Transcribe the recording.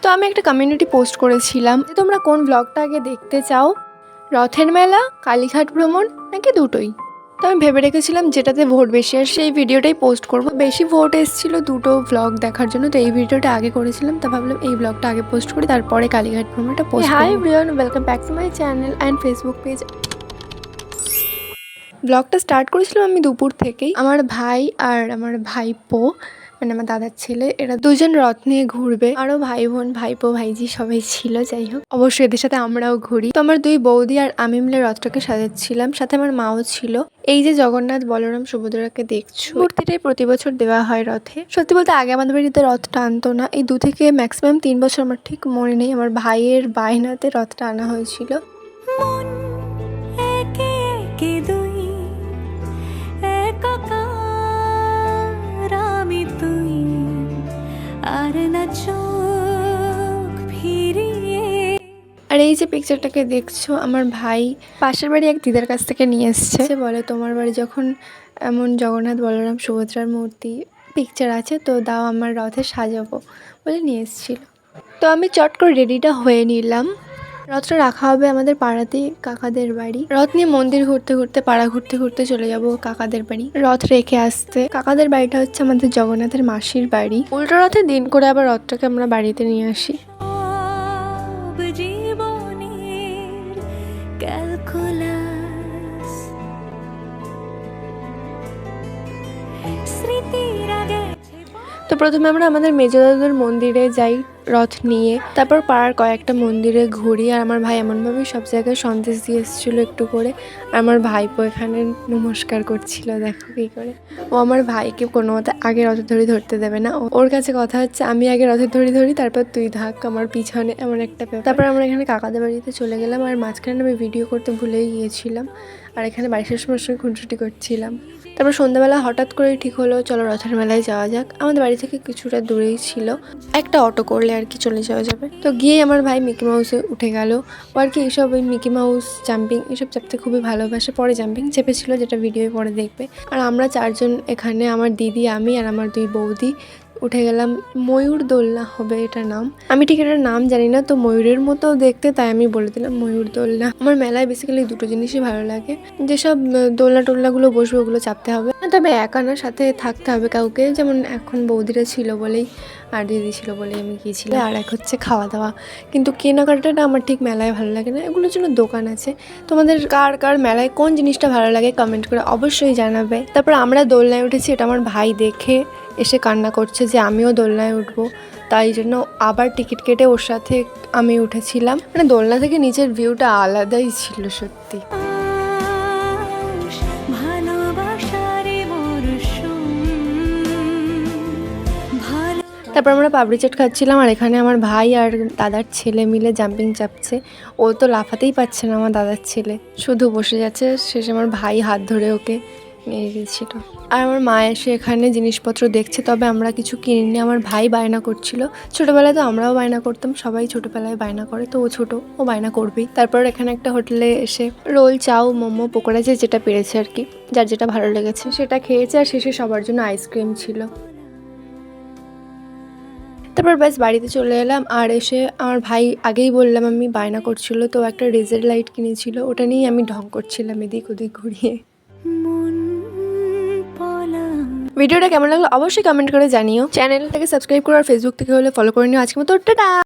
তো আমি একটা কমিউনিটি পোস্ট করেছিলাম যে তোমরা কোন ব্লগটা আগে দেখতে চাও, রথের মেলা, কালীঘাট ভ্রমণ নাকি দুটোই। তো আমি ভেবে রেখেছিলাম যেটাতে ভোট বেশি আর সেই ভিডিওটাই পোস্ট করব। বেশি ভোট এসেছিলো দুটো ব্লগ দেখার জন্য, তো এই ভিডিওটা আগে করেছিলাম। তা ভাবলাম এই ব্লগটা আগে পোস্ট করি, তারপরে কালীঘাট ভ্রমণটা পোস্ট করি। Hi everyone, welcome back to my channel and Facebook page. ব্লগটা স্টার্ট করেছিলাম আমি দুপুর থেকেই। আমার ভাই আর আমার ভাইপো, মানে আমার দাদার ছেলে, এরা দুজন রথ নিয়ে ঘুরবে। আরও ভাই বোন, ভাইপো, ভাইজি সবাই ছিল। যাই হোক, অবশ্যই এদের সাথে আমরাও ঘুরি। তো আমার দুই বৌদি আর আমি মিলে রথটাকে সাজাচ্ছিলাম, সাথে আমার মাও ছিল। এই যে জগন্নাথ, বলরাম, সুভদ্রাকে দেখছো, মূর্তিটাই প্রতি বছর দেওয়া হয় রথে। সত্যি বলতে আগে আমাদের বাড়িতে রথটা আনতো না। এই 2 থেকে ম্যাক্সিমাম 3 বছর, আমার ঠিক মনে নেই, আমার ভাইয়ের বায়নাতে রথটা আনা হয়েছিল। আর এই যে পিকচারটাকে দেখছো, আমার ভাই পাশের বাড়ি এক দিদার কাছ থেকে নিয়ে এসছে। বলে তোমার বাড়ি যখন এমন জগন্নাথ, বলরাম, সুভদ্রার মূর্তি পিকচার আছে তো দাও, আমার রথে সাজাবো বলে নিয়ে এসেছিল। তো আমি চট করে রেডিটা হয়ে নিলাম। রথটা রাখা হবে আমাদের পাড়াতেই, কাকাদের বাড়ি। রথ নিয়ে মন্দির ঘুরতে ঘুরতে, পাড়া ঘুরতে ঘুরতে চলে যাব কাকাদের বাড়ি রথ রেখে আসতে। কাকাদের বাড়িটা হচ্ছে আমাদের জগন্নাথের মাসির বাড়ি। উল্টো রথের দিন করে আবার রথটাকে আমরা বাড়িতে নিয়ে আসি। তো প্রথমে আমরা আমাদের মেজদাদার মন্দিরে যাই রথ নিয়ে, তারপর পাড়ার কয়েকটা মন্দিরে ঘুরি। আর আমার ভাই এমনভাবেই সব জায়গায় সন্দেশ দিয়ে এসেছিলো একটু করে। আর আমার ভাইপো এখানে নমস্কার করছিল, দেখো কী করে। ও আমার ভাইকে কোনো মতে আগে রথের ধরি ধরতে দেবে না। ওর কাছে কথা হচ্ছে আমি আগে রথের ধরি তারপর তুই থাক আমার পিছনে, এমন একটা ব্যাপার। তারপর আমরা এখানে কাকাদের বাড়িতে চলে গেলাম। আর মাঝখানে আমি ভিডিও করতে ভুলেই গিয়েছিলাম, আর এখানে বাড়ি শেষ সময় খুনসুটি করছিলাম। তারপর সন্ধ্যাবেলা হঠাৎ করেই ঠিক হলো চলো রথের মেলায় যাওয়া যাক। আমাদের বাড়ি থেকে কিছুটা দূরেই ছিল, একটা অটো করলে আর কি চলে যাওয়া যাবে। তো গিয়ে আমার ভাই মিকি মাউসে উঠে গেল। ও আর কি এইসব ওই মিকি মাউস, জাম্পিং এসব চাপতে খুবই ভালোবাসে। পরে জাম্পিং চেপেছিল, যেটা ভিডিওয়ে পরে দেখবে। আর আমরা 4 জন এখানে, আমার দিদি, আমি আর আমার 2 বৌদি উঠে গেলাম ময়ূর দোলনা হবে এটার নাম। আমি ঠিক এটার নাম জানি না, তো ময়ূরের মতো দেখতে, তাই আমি বলে দিলাম ময়ূর দোলনা। আমার মেলায় বেসিক্যালি দুটো জিনিসই ভালো লাগে, যেসব দোলনা টোলনাগুলো বসবে ওগুলো চাপতে হবে না, তবে একা না, সাথে থাকতে হবে কাউকে। যেমন এখন বৌদিরা ছিল বলেই আর দিদি ছিল বলেই আমি গিয়েছিলাম। আর এক হচ্ছে খাওয়া দাওয়া, কিন্তু কেনাকাটাটা আমার ঠিক মেলায় ভালো লাগে না। এগুলোর জন্য দোকান আছে। তোমাদের কার কার মেলায় কোন জিনিসটা ভালো লাগে কমেন্ট করে অবশ্যই জানাবে। তারপর আমরা দোলনায় উঠেছি, এটা আমার ভাই দেখে এসে কান্না করছে যে আমিও দোলনায় উঠবো, তাই জন্য আবার টিকিট কেটে ওর সাথে আমি উঠেছিলাম। মানে দোলনা থেকে নিচের ভিউটা আলাদাই ছিল সত্যি। তারপর আমরা পাপড়ি চাট খাচ্ছিলাম, আর এখানে আমার ভাই আর দাদার ছেলে মিলে জাম্পিং চাপছে। ও তো লাফাতেই পারছে না, আমার দাদার ছেলে শুধু বসে যাচ্ছে। শেষে আমার ভাই হাত ধরে ওকে নিয়ে গেছিল। আর আমার মা এসে এখানে জিনিসপত্র দেখছে, তবে আমরা কিছু কিনিনি। আমার ভাই বায়না করছিল। ছোটোবেলায় তো আমরাও বায়না করতাম, সবাই ছোটোবেলায় বায়না করে, তো ও ছোটো, ও বায়না করবেই। তারপর এখানে একটা হোটেলে এসে রোল, চাউ, মোমো, পকোড়া, যেটা পেরেছে আর কি, যার যেটা ভালো লেগেছে সেটা খেয়েছে। আর শেষে সবার জন্য আইসক্রিম ছিল। তারপর ব্যাস বাড়িতে চলে এলাম। আর এসে আমার ভাই, আগেই বললাম আমি, বায়না করছিল, তো একটা রেজার লাইট কিনেছিল, ওটা নিয়েই আমি ঢং করছিলাম এদিক ওদিক ঘুরিয়ে। ভিডিওটা কেমন লাগলো অবশ্যই কমেন্ট করে জানিও। চ্যানেলটাকে সাবস্ক্রাইব করো, আর ফেসবুক থেকে হলে ফলো করে নিও। আজকের মতো টাটা।